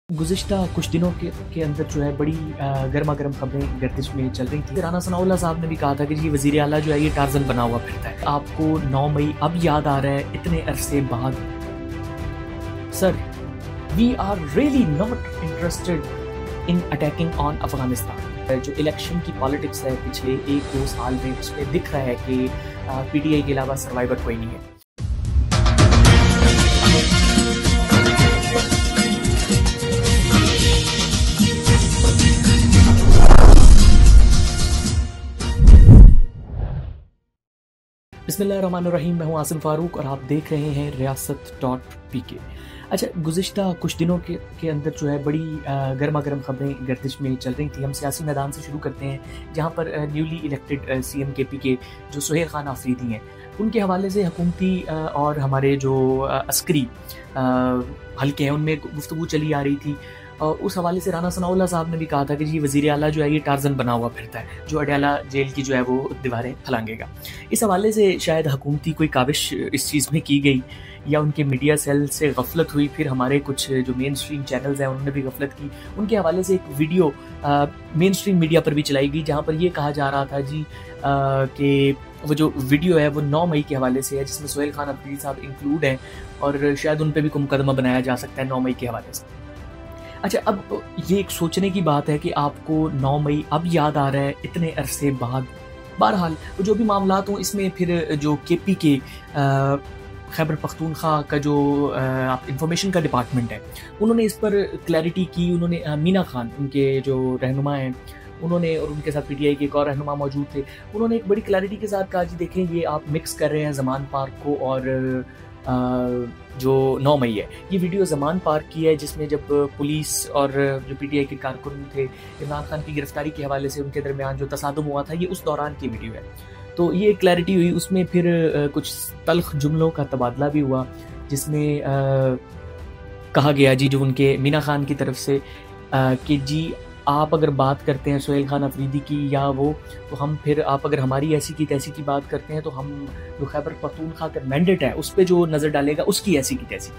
गुज़िश्ता कुछ दिनों के अंदर जो है बड़ी गर्मा-गर्म खबरें गर्दिश में चल रही थी। राना सनाउल्लाह साहब ने भी कहा था कि जी वज़ीर आला जो है ये टार्ज़न बना हुआ फिरता है। आपको 9 मई अब याद आ रहा है इतने अरसे बाद। Sir, we are really not interested in attacking on Afghanistan. जो इलेक्शन की पॉलिटिक्स है पिछले 1-2 साल में उसमें दिख रहा है कि पीटीआई के अलावा सर्वाइवर कोई नहीं है। बिस्मिल्लाहिर्रहमानिर्रहीम, मैं हूं आसिम फारूक और आप देख रहे हैं रियासत.pk। अच्छा, गुज़िश्ता कुछ दिनों के अंदर जो है बड़ी गर्मा-गर्म खबरें गर्दिश में चल रही थी। हम सियासी मैदान से शुरू करते हैं जहां पर न्यूली इलेक्टेड सीएम केपी के जो सुहेल खान आफरीदी हैं उनके हवाले से हुकूमती और हमारे जो अस्करी हल्के हैं उनमें गुफ्तगू चली आ रही थी। उस हवाले से राना सनाउल्लाह साहब ने भी कहा था कि जी वज़ीर आला जो है ये टार्ज़न बना हुआ फिरता है, जो अडयाला जेल की जो है वो दीवारें फलांगेगा। इस हवाले से शायद हुकूमती कोई काविश इस चीज़ में की गई या उनके मीडिया सेल से गफलत हुई, फिर हमारे कुछ जो मेन स्ट्रीम चैनल्स हैं उन्होंने भी गफलत की। उनके हवाले से एक वीडियो मेन स्ट्रीम मीडिया पर भी चलाई गई जहाँ पर ये कहा जा रहा था जी कि वो जो वीडियो है वो 9 मई के हवाले से है, जिसमें सुहेल खान आफरीदी साहब इंक्लूड हैं और शायद उन पर भी कोई मुकदमा बनाया जा सकता है 9 मई के हवाले से। अच्छा, अब ये एक सोचने की बात है कि आपको 9 मई अब याद आ रहा है इतने अरसे बाद। बहरहाल जो भी मामलात हों, इसमें फिर जो केपी के खैबर पख्तूनख्वा का जो इंफॉर्मेशन का डिपार्टमेंट है उन्होंने इस पर क्लैरिटी की। उन्होंने मीना खान उनके जो रहनुमा हैं उन्होंने, और उनके साथ पीटीआई के एक और रहनुमा मौजूद थे, उन्होंने एक बड़ी क्लैरिटी के साथ कहा जी देखें ये आप मिक्स कर रहे हैं ज़मान पार्क को और जो 9 मई है। ये वीडियो ज़मान पार्क की है जिसमें जब पुलिस और जो पीटीआई के कारकुन थे इमरान खान की गिरफ्तारी के हवाले से उनके दरमियान जो तसादुम हुआ था ये उस दौरान की वीडियो है। तो ये क्लैरिटी हुई। उसमें फिर कुछ तल्ख जुमलों का तबादला भी हुआ जिसमें कहा गया जी जो उनके मीना खान की तरफ से कि जी आप अगर बात करते हैं सुहेल खान आफरीदी की या वो, तो हम फिर आप अगर हमारी ऐसी की तैसी की बात करते हैं तो हम जो खैबर पख्तूनख्वा का मैंडेट है उस पर जो नज़र डालेगा उसकी ऐसी की तैसी,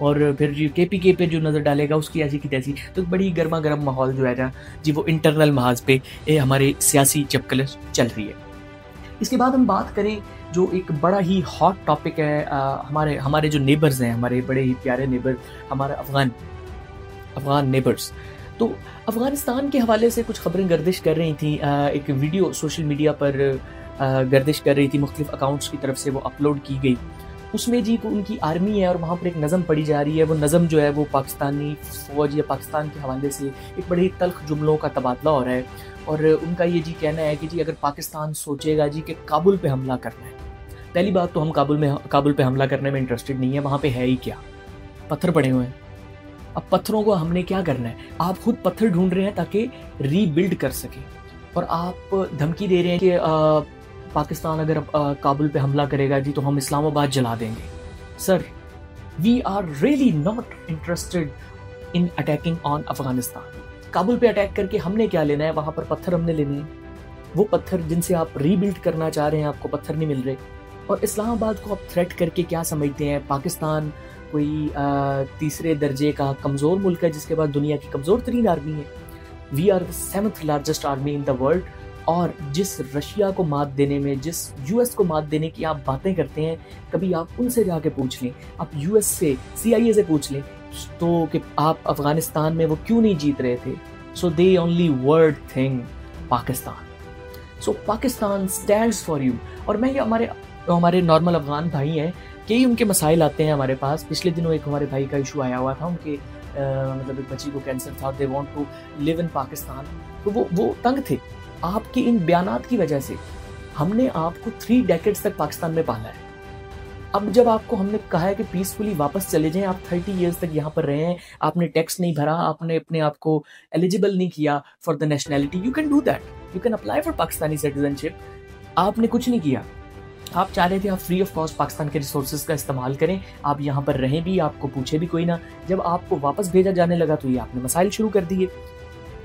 और फिर जी केपीके पे जो नज़र डालेगा उसकी ऐसी की तैसी। तो बड़ी गर्मा गर्म माहौल जो है ना जी वो इंटरनल महाज पे हमारे सियासी चपकलश चल रही है। इसके बाद हम बात करें जो एक बड़ा ही हॉट टॉपिक है, हमारे जो नेबर्स हैं, हमारे बड़े ही प्यारे नेबर, हमारा अफ़गान नेबर्स। तो अफ़गानिस्तान के हवाले से कुछ खबरें गर्दिश कर रही थी। एक वीडियो सोशल मीडिया पर गर्दिश कर रही थी, मुख्तलिफ अकाउंट्स की तरफ से वो अपलोड की गई। उसमें जी उनकी आर्मी है और वहाँ पर एक नज़म पढ़ी जा रही है। वो नज़म जो है वो पाकिस्तानी फ़ौज या पाकिस्तान के हवाले से एक बड़ी तल्ख जुमलों का तबादला हो रहा है और उनका ये जी कहना है कि जी अगर पाकिस्तान सोचेगा जी कि काबुल पे हमला करना है, पहली बात तो हम काबुल पे हमला करने में इंटरेस्टेड नहीं है। वहाँ पे है ही क्या, पत्थर पड़े हुए हैं। अब पत्थरों को हमने क्या करना है? आप खुद पत्थर ढूंढ रहे हैं ताकि रीबिल्ड कर सकें और आप धमकी दे रहे हैं कि पाकिस्तान अगर काबुल पे हमला करेगा जी तो हम इस्लामाबाद जला देंगे। Sir, we are really not interested in attacking on Afghanistan. Kabul पे अटैक करके हमने क्या लेना है? वहाँ पर पत्थर हमने लेने हैं। वो पत्थर जिनसे आप रीबिल्ड करना चाह रहे हैं आपको पत्थर नहीं मिल रहे। और इस्लामाबाद को आप थ्रेट करके क्या समझते हैं? पाकिस्तान कोई तीसरे दर्जे का कमज़ोर मुल्क है जिसके पास दुनिया की कमज़ोर तरीन आर्मी है। We are the 7th largest army in the world. और जिस रशिया को मात देने में, जिस यूएस को मात देने की आप बातें करते हैं, कभी आप उनसे जाके पूछ लें, आप यूएस से, CIA से पूछ लें तो कि आप अफगानिस्तान में वो क्यों नहीं जीत रहे थे। So they only word thing Pakistan. So Pakistan stands for you. और मैं ये हमारे नॉर्मल अफगान भाई हैं, कई उनके मसाइल आते हैं हमारे पास। पिछले दिनों एक हमारे भाई का इशू आया हुआ था, उनके मतलब एक बच्ची को कैंसर था, they want to live in Pakistan. तो वो तंग थे। आपके इन बयानात की वजह से हमने आपको 3 डेकेड्स तक पाकिस्तान में पाला है। अब जब आपको हमने कहा है कि पीसफुली वापस चले जाएं, आप 30 ईयर्स तक यहाँ पर रहे हैं, आपने टैक्स नहीं भरा, आपने अपने आप को एलिजिबल नहीं किया for the nationality, you can do that, you can apply for Pakistani citizenship. आपने कुछ नहीं किया। आप चाह रहे थे आप फ्री ऑफ कॉस्ट पाकिस्तान के रिसोर्सेज का इस्तेमाल करें, आप यहाँ पर रहें भी, आपको पूछे भी कोई ना। जब आपको वापस भेजा जाने लगा तो ये आपने मसाइल शुरू कर दिए।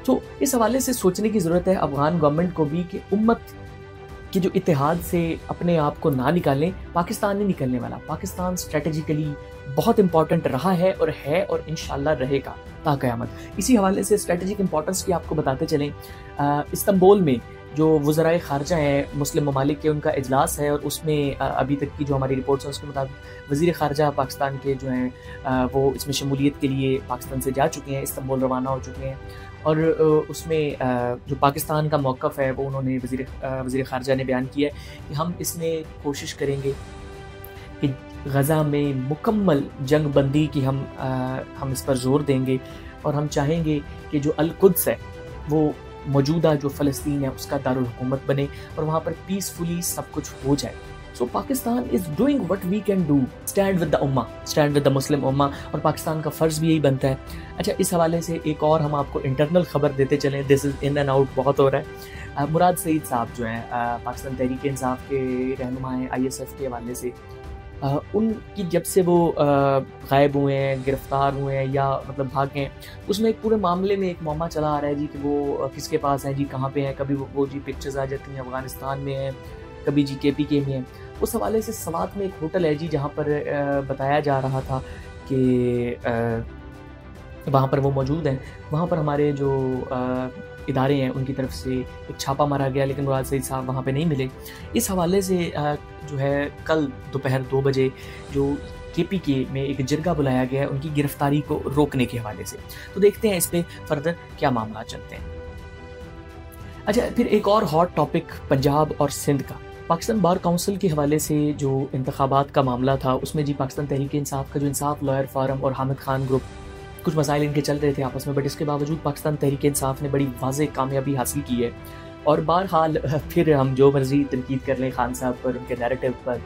तो इस हवाले से सोचने की ज़रूरत है अफगान गवर्नमेंट को भी कि उम्मत कि जो इत्तेहाद से अपने आप को ना निकालें, पाकिस्तान नहीं निकलने वाला। पाकिस्तान स्ट्रेटजिकली बहुत इंपॉर्टेंट रहा है और इंशाल्लाह रहेगा ता क़यामत। इसी हवाले से स्ट्रेटजिक इंपॉर्टेंस की आपको बताते चलें, इस्तांबुल में जो वज़राए ख़ारजा हैं मुस्लिम ममालिक के, उनका इजलास है और उसमें अभी तक की जो हमारी रिपोर्ट्स हैं उसके मुताबिक वज़ीर ख़ारजा पाकिस्तान के जो हैं वो इसमें शमूलियत के लिए पाकिस्तान से जा चुके हैं, इस्तांबुल रवाना हो चुके हैं। और उसमें जो पाकिस्तान का मौक़िफ़ है वो उन्होंने वज़ीर ख़ारजा ने बयान किया है कि हम इसमें कोशिश करेंगे कि गज़ा में मुकम्मल जंग बंदी की हम इस पर ज़ोर देंगे और हम चाहेंगे कि जो अल-कुद्स है वो मौजूदा जो फ़लस्तीन है उसका दारुल हुकूमत बने और वहाँ पर पीसफुली सब कुछ हो जाए। So Pakistan is doing what we can do, stand with the उम्मा, स्टैंड विद द मुस्लिम उम्मा, और पाकिस्तान का फ़र्ज़ भी यही बनता है। अच्छा, इस हवाले से एक और हम आपको इंटरनल ख़बर देते चलें, this is in and out बहुत हो रहा है। मुराद सईद साहब जो हैं पाकिस्तान तहरीक इंसाफ के रहनुमा हैं ISF के हवाले से, उनकी जब से वो गायब हुए हैं, गिरफ़्तार हुए हैं या मतलब भाग गए, उसमें एक पूरे मामले में एक मौमा चला आ रहा है जी कि वो किसके पास हैं जी, कहाँ पे हैं। कभी वो जी पिक्चर्स आ जाती हैं अफ़गानिस्तान में हैं, कभी जी KPK में हैं। उस हवाले से सवात में एक होटल है जी जहाँ पर बताया जा रहा था कि वहाँ पर वो मौजूद हैं। वहाँ पर हमारे जो इदारे हैं उनकी तरफ से एक छापा मारा गया, लेकिन मुराद सईद साहब वहाँ पे नहीं मिले। इस हवाले से जो है कल दोपहर 2 बजे जो KPK में एक जरगा बुलाया गया है उनकी गिरफ्तारी को रोकने के हवाले से। तो देखते हैं इस पर फर्दर क्या मामला चलते हैं। अच्छा, फिर एक और हॉट टॉपिक पंजाब और सिंध का। पाकिस्तान बार काउंसिल के हवाले से जो इंतखाबात का मामला था उसमें जी पाकिस्तान तहरीक इंसाफ का जो इंसाफ लॉयर फोरम और हामिद खान ग्रुप, कुछ मसाइल इनके चल रहे थे आपस में, बट इसके बावजूद पाकिस्तान तहरीक इंसाफ ने बड़ी वाज़ेह कामयाबी हासिल की है। और बहरहाल फिर हम जो मर्ज़ी तनकीद कर लें खान साहब पर, उनके नैरेटिव पर,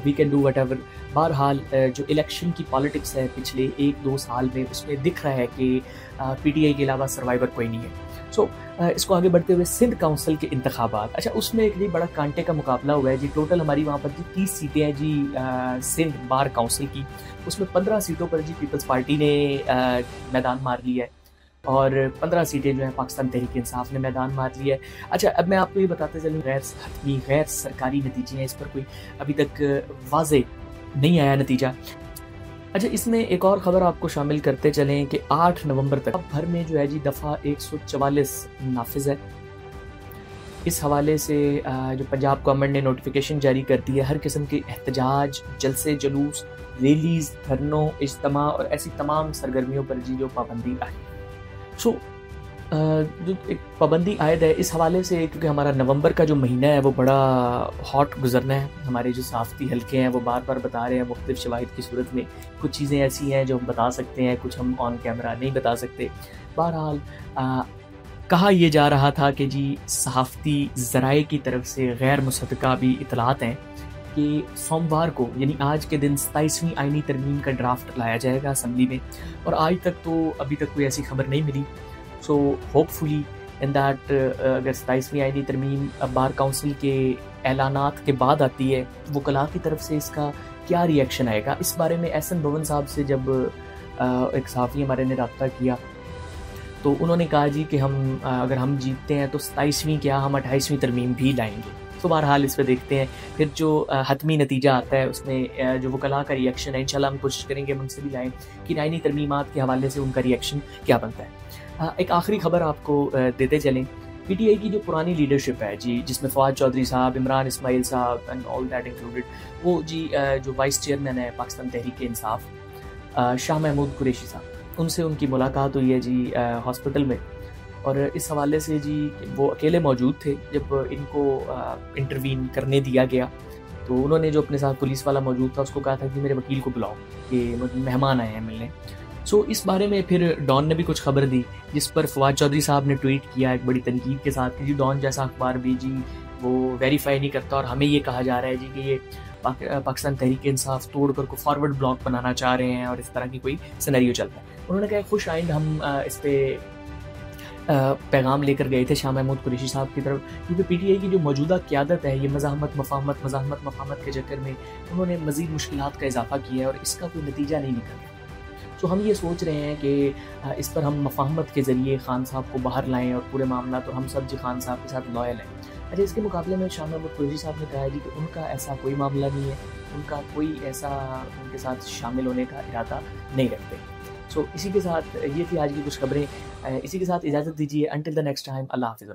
we can do whatever, बहरहाल जो इलेक्शन की पॉलिटिक्स है पिछले 1-2 साल में उसमें दिख रहा है कि PTI के अलावा सर्वाइवर कोई नहीं है। सो इसको आगे बढ़ते हुए सिंध काउंसिल के इंतखाबात, अच्छा उसमें एक भी बड़ा कांटे का मुकाबला हुआ है जी। टोटल हमारी वहाँ पर जी 30 सीटें हैं जी सिंध बार काउंसिल की, उसमें 15 सीटों पर जी पीपल्स पार्टी ने मैदान मार लिया है और 15 सीटें जो हैं पाकिस्तान तहरीक इंसाफ ने मैदान मार लिया है। अच्छा, अब मैं आपको ये बताते चलूँ, गैर हतमी गैर सरकारी नतीजे हैं, इस पर कोई अभी तक वाज़ेह नहीं आया नतीजा। अच्छा, इसमें एक और ख़बर आपको शामिल करते चलें कि 8 नवंबर तक भर में जो है जी दफ़ा 144 नाफिज है। इस हवाले से जो पंजाब गवर्नमेंट ने नोटिफिकेशन जारी कर दी है, हर किस्म के एहतजाज, जलसे जुलूस, रैलीज़, धरनों, इज्तिमा और ऐसी तमाम सरगर्मियों पर जी जो पाबंदी आई। सो जो एक पाबंदी आयद है इस हवाले से, क्योंकि हमारा नवंबर का जो महीना है वो बड़ा हॉट गुजरना है। हमारे जो सहाफ़ती हल्के हैं वो बार बार बता रहे हैं मुख्तलिफ शवाहिद की सूरत में, कुछ चीज़ें ऐसी हैं जो हम बता सकते हैं, कुछ हम ऑन कैमरा नहीं बता सकते। बहरहाल कहा यह जा रहा था कि जी सहाफ़ती ज़राए की तरफ से गैर मुसद्दक़ा भी इतलात हैं कि सोमवार को यानी आज के दिन 27वीं आइनी तरमीम का ड्राफ्ट लाया जाएगा असम्बली में, और आज तक तो अभी तक कोई ऐसी खबर नहीं मिली। सो होपफुली इन दैट अगर 27वीं आइनी तरमीम बार काउंसिल के ऐलानात के बाद आती है, वकला की तरफ से इसका क्या रिएक्शन आएगा, इस बारे में एहसन भवन साहब से जब एक सहाफ़ी हमारे ने रब्ता किया तो उन्होंने कहा जी कि हम अगर हम जीतते हैं तो 27वीं क्या हम 28वीं तरमीम भी लाएंगे। तो बहरहाल इस पर देखते हैं फिर जो हतमी नतीजा आता है उसमें जो वकला का रिएक्शन है, इंशाल्लाह हम कोशिश करेंगे हम उनसे भी लाएँ कि आइनी तरमीमात के हवाले से उनका रिएक्शन क्या बनता है। एक आखिरी खबर आपको देते चलें, PTI की जो पुरानी लीडरशिप है जी, जिसमें फवाद चौधरी साहब, इमरान इस्माइल साहब एंड ऑल दैट इंक्लूडेड, वो जी जो वाइस चेयरमैन है पाकिस्तान तहरीक इंसाफ शाह महमूद कुरैशी साहब, उनसे उनकी मुलाकात हुई है जी हॉस्पिटल में। और इस हवाले से जी वो अकेले मौजूद थे जब इनको इंटरवीन करने दिया गया, तो उन्होंने जो अपने साथ पुलिस वाला मौजूद था उसको कहा था कि मेरे वकील को बुलाओ कि मेहमान आए हैं मिलने। सो इस बारे में फिर डॉन ने भी कुछ खबर दी, जिस पर फवाद चौधरी साहब ने ट्वीट किया एक बड़ी तनकीद के साथ कि जी डॉन जैसा अखबार भी जी वो वेरीफाई नहीं करता और हमें ये कहा जा रहा है जी कि ये पाकिस्तान तहरीक इंसाफ तोड़कर को फॉरवर्ड ब्लॉक बनाना चाह रहे हैं और इस तरह की कोई सिनेरियो चल रहा है। उन्होंने कहा खुश आइंद हम इस पर पैगाम लेकर गए थे शाह महमूद कुरैशी साहब की तरफ, क्योंकि PTI की जो मौजूदा क़यादत है ये मज़ाहमत मफाहमत के चक्कर में उन्होंने मज़ीद मुश्किलात का इजाफा किया है और इसका कोई नतीजा नहीं निकल गया। तो हम ये सोच रहे हैं कि इस पर हम मफाहमत के ज़रिए खान साहब को बाहर लाएँ और पूरे मामला तो हम सब जी खान साहब के साथ लॉयल हैं। अच्छा, इसके मुकाबले में शाह महमूद कुरैशी साहब ने कहा जी कि उनका ऐसा कोई मामला नहीं है, उनका कोई ऐसा उनके साथ शामिल होने का इरादा नहीं रखते। सो इसी के साथ ये थी आज की कुछ खबरें। इसी के साथ इजाज़त दीजिए, अंटिल द नेक्स्ट टाइम, अल्लाह हाफ़िज़।